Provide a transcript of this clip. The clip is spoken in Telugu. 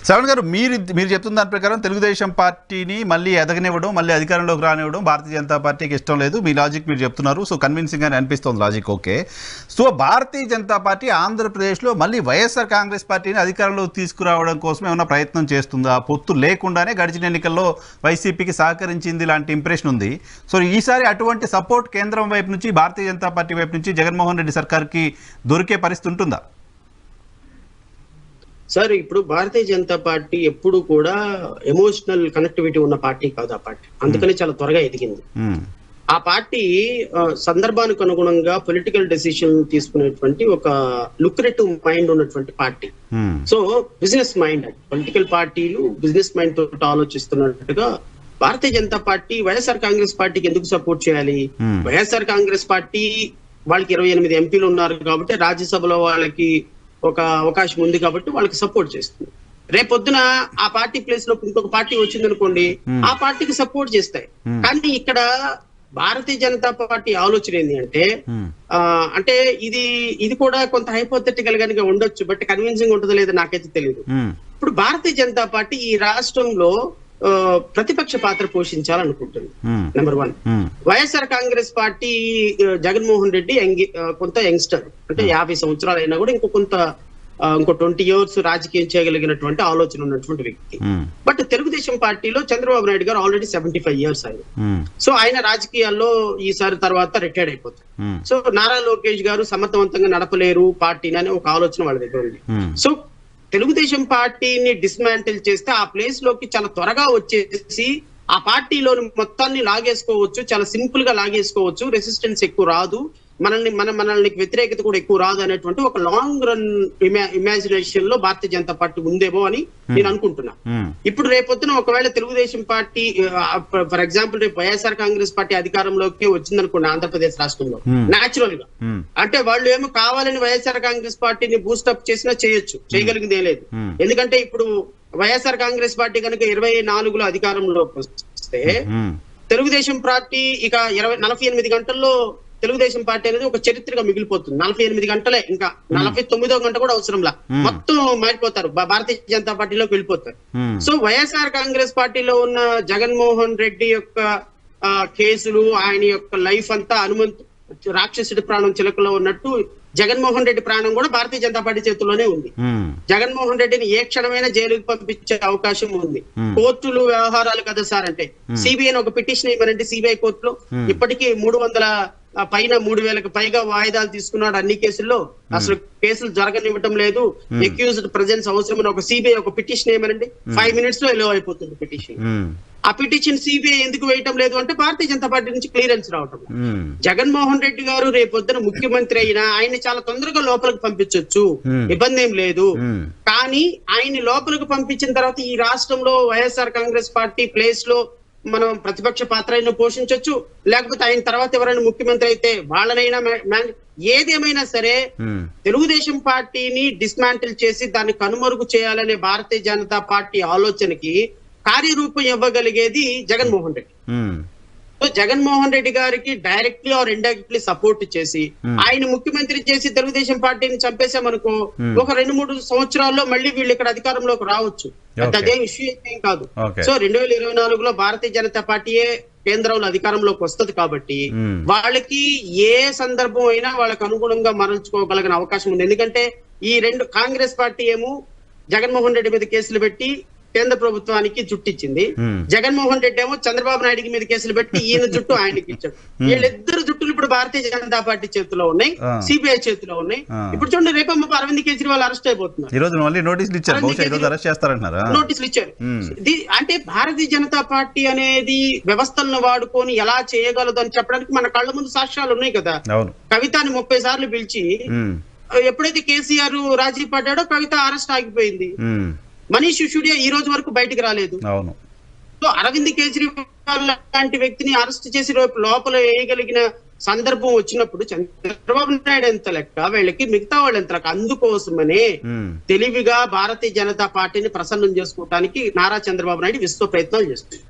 శ్రవణ్ గారు, మీరు చెప్తున్న దాని ప్రకారం తెలుగుదేశం పార్టీని మళ్ళీ ఎదగనివ్వడం, మళ్ళీ అధికారంలోకి రానివ్వడం భారతీయ జనతా పార్టీకి ఇష్టం లేదు. మీ లాజిక్ మీరు చెప్తున్నారు. సో కన్విన్సింగ్ అని అనిపిస్తుంది logic. Okay, so Bharatiya Janata party ఆంధ్రప్రదేశ్లో మళ్ళీ వైఎస్ఆర్ కాంగ్రెస్ పార్టీని అధికారంలోకి తీసుకురావడం కోసం ఏమైనా ప్రయత్నం చేస్తుందా? పొత్తు లేకుండానే గడిచిన ఎన్నికల్లో వైసీపీకి సహకరించింది లాంటి ఇంప్రెషన్ ఉంది. సో ఈసారి అటువంటి సపోర్ట్ కేంద్రం వైపు నుంచి, భారతీయ జనతా పార్టీ వైపు నుంచి జగన్మోహన్ రెడ్డి సర్కార్కి దొరికే పరిస్థితి ఉంటుందా? సార్, ఇప్పుడు భారతీయ జనతా పార్టీ ఎప్పుడు కూడా ఎమోషనల్ కనెక్టివిటీ ఉన్న పార్టీ కాదు. ఆ పార్టీ అందుకని చాలా త్వరగా ఎదిగింది. ఆ పార్టీ సందర్భానికి అనుగుణంగా పొలిటికల్ డెసిషన్ తీసుకునేటువంటి ఒక లుక్రేటివ్ మైండ్ ఉన్నటువంటి party. So business mind, political పార్టీలు బిజినెస్ మైండ్ తోటి ఆలోచిస్తున్నట్టుగా భారతీయ జనతా పార్టీ వైఎస్ఆర్ కాంగ్రెస్ పార్టీకి ఎందుకు సపోర్ట్ చేయాలి? వైఎస్ఆర్ కాంగ్రెస్ పార్టీ వాళ్ళకి 28 ఎంపీలు ఉన్నారు కాబట్టి రాజ్యసభలో వాళ్ళకి ఒక అవకాశం ఉంది కాబట్టి వాళ్ళకి సపోర్ట్ చేస్తుంది. రేపొద్దున ఆ పార్టీ ప్లేస్ లో ఇంకొక పార్టీ వచ్చింది అనుకోండి, ఆ పార్టీకి సపోర్ట్ చేస్తాయి. కానీ ఇక్కడ భారతీయ జనతా పార్టీ ఆలోచన ఏంటి అంటే, అంటే ఇది కూడా కొంత హైపోథెటికల్ గానే ఉండొచ్చు, బట్ కన్విన్సింగ్ ఉంటుందో లేదో నాకైతే తెలియదు. ఇప్పుడు భారతీయ జనతా పార్టీ ఈ రాష్ట్రంలో ప్రతిపక్ష పాత్ర పోషించాలనుకుంటుంది. నెంబర్ 1. వైఎస్ఆర్ కాంగ్రెస్ పార్టీ జగన్మోహన్ రెడ్డి కొంత యంగ్స్టర్, అంటే 50 సంవత్సరాలు అయినా కూడా ఇంకో 20 ఇయర్స్ రాజకీయం చేయగలిగినటువంటి ఆలోచన ఉన్నటువంటి వ్యక్తి. బట్ తెలుగుదేశం పార్టీలో చంద్రబాబు నాయుడు గారు ఆల్రెడీ 75 ఇయర్స్ ఆయన. సో ఆయన రాజకీయాల్లో ఈసారి తర్వాత రిటైర్డ్ అయిపోతారు. సో నారా లోకేష్ గారు సమర్థవంతంగా నడపలేరు పార్టీని అనే ఒక ఆలోచన వాళ్ళ దగ్గర ఉంది. సో తెలుగుదేశం పార్టీని డిస్మాంటిల్ చేస్తే ఆ ప్లేస్ లోకి చాలా త్వరగా వచ్చేసి ఆ పార్టీలోని మొత్తాన్ని లాగేసుకోవచ్చు, చాలా సింపుల్ గా లాగేసుకోవచ్చు, రెసిస్టెన్స్ ఎక్కువ రాదు, మనల్ని వ్యతిరేకత కూడా ఎక్కువ రాదు అనేటువంటి ఒక లాంగ్ రన్ ఇమాజినేషన్ లో భారతీయ జనతా పార్టీ ఉందేమో అని నేను అనుకుంటున్నా. ఇప్పుడు రేపొద్దున ఒకవేళ తెలుగుదేశం పార్టీ ఫర్ ఎగ్జాంపుల్ రేపు వైఎస్ఆర్ కాంగ్రెస్ పార్టీ అధికారంలోకి వచ్చిందనుకోండి ఆంధ్రప్రదేశ్ రాష్ట్రంలో, నేచురల్ గా అంటే వాళ్ళు ఏమో కావాలని వైఎస్ఆర్ కాంగ్రెస్ పార్టీని బూస్టప్ చేసినా చేయొచ్చు, చేయగలిగింది ఏం లేదు. ఎందుకంటే ఇప్పుడు వైఎస్ఆర్ కాంగ్రెస్ పార్టీ కనుక 24లో అధికారంలోకి వస్తే తెలుగుదేశం పార్టీ ఇక 48 గంటల్లో తెలుగుదేశం పార్టీ అనేది ఒక చరిత్రగా మిగిలిపోతుంది. 48 గంటలే, ఇంకా 49వ గంట కూడా అవసరంలా, మొత్తం మారిపోతారు, భారతీయ జనతా పార్టీలోకి వెళ్ళిపోతారు. సో వైఎస్ఆర్ కాంగ్రెస్ పార్టీలో ఉన్న జగన్మోహన్ రెడ్డి యొక్క కేసులు, ఆయన యొక్క లైఫ్ అంతా రాక్షసుడి ప్రాణం చిలకలో ఉన్నట్టు జగన్మోహన్ రెడ్డి ప్రాణం కూడా భారతీయ జనతా పార్టీ చేతుల్లోనే ఉంది. జగన్మోహన్ రెడ్డిని ఏ క్షణమైనా జైలుకి పంపించే అవకాశం ఉంది. కోర్టులు వ్యవహారాలు కదా సార్, అంటే సిబిఐ ఒక పిటిషన్ ఇవ్వరంటే సిబిఐ కోర్టులో ఇప్పటికీ 300,000కు పైగా వాయిదాలు తీసుకున్నాడు అన్ని కేసుల్లో. అసలు కేసులు జరగనివ్వటం లేదు, అక్యూజ్డ్ ప్రెజెన్స్ అవసరమని ఒక సిబిఐ ఒక పిటిషన్ ఏమనండి 5 minutes లో ఎలో అయిపోతుంది పిటిషన్. ఆ పిటిషన్ సిబిఐ ఎందుకు వేయటం లేదు అంటే భారతీయ జనతా పార్టీ నుంచి క్లియరెన్స్ రావటం. జగన్మోహన్ రెడ్డి గారు రేపొద్దున ముఖ్యమంత్రి అయినా ఆయన చాలా తొందరగా లోపలికి పంపించవచ్చు, ఇబ్బంది ఏం లేదు. కానీ ఆయన లోపలికి పంపించిన తర్వాత ఈ రాష్ట్రంలో వైఎస్ఆర్ కాంగ్రెస్ పార్టీ ప్లేస్ లో మనం ప్రతిపక్ష పాత్ర అయినా పోషించవచ్చు, లేకపోతే ఆయన తర్వాత ఎవరైనా ముఖ్యమంత్రి అయితే వాళ్ళనైనా, ఏదేమైనా సరే తెలుగుదేశం పార్టీని డిస్మాంటిల్ చేసి దాన్ని కనుమరుగు చేయాలనే భారతీయ జనతా పార్టీ ఆలోచనకి కార్యరూపం ఇవ్వగలిగేది జగన్మోహన్ రెడ్డి. సో జగన్మోహన్ రెడ్డి గారికి డైరెక్ట్లీ ఆర్ ఇండైరెక్ట్లీ సపోర్ట్ చేసి ఆయన ముఖ్యమంత్రి చేసి తెలుగుదేశం పార్టీని చంపేశామనుకో, ఒక 2-3 సంవత్సరాల్లో మళ్ళీ వీళ్ళు ఇక్కడ అధికారంలోకి రావచ్చు. అదే ఇష్యూ ఏం కాదు. సో 2024లో భారతీయ జనతా పార్టీయే కేంద్రంలో అధికారంలోకి వస్తుంది కాబట్టి వాళ్ళకి ఏ సందర్భం అయినా వాళ్ళకి అనుగుణంగా మరల్చుకోగలిగిన అవకాశం ఉంది. ఎందుకంటే ఈ కాంగ్రెస్ పార్టీ ఏమో జగన్మోహన్ రెడ్డి మీద కేసులు పెట్టి కేంద్ర ప్రభుత్వానికి జుట్టిచ్చింది, జగన్మోహన్ రెడ్డి ఏమో చంద్రబాబు నాయుడు మీద కేసులు పెట్టి ఈయన జుట్టు ఆయనకి ఇచ్చాడు. వీళ్ళిద్దరు జుట్టులు ఇప్పుడు భారతీయ జనతా పార్టీ చేతిలో ఉన్నాయి, సిబిఐ చేతిలో ఉన్నాయి. ఇప్పుడు చూడండి రేపమ్మ అరవింద్ కేజ్రీవాల్ అరెస్ట్ అయిపోతున్నారు, నోటీసులు ఇచ్చారు. అంటే భారతీయ జనతా పార్టీ అనేది వ్యవస్థలను వాడుకొని ఎలా చేయగలదు అని చెప్పడానికి మన కళ్ళ ముందు సాక్ష్యాలు ఉన్నాయి కదా. కవితని 30 సార్లు పిలిచి ఎప్పుడైతే కేసీఆర్ రాజీ పడ్డాడో కవిత అరెస్ట్ ఆగిపోయింది. మనీష్ సిసోడియా ఈ రోజు వరకు బయటకు రాలేదు. సో అరవింద్ కేజ్రీవాల్ లాంటి వ్యక్తిని అరెస్ట్ చేసి లోపల వేయగలిగిన సందర్భం వచ్చినప్పుడు చంద్రబాబు నాయుడు ఎంత లెక్క, వీళ్ళకి మిగతా వాళ్ళు ఎంత లెక్క. అందుకోసమనే తెలివిగా భారతీయ జనతా పార్టీని ప్రసన్నం చేసుకోవడానికి నారా చంద్రబాబు నాయుడు విశ్వ ప్రయత్నాలు చేస్తుంది.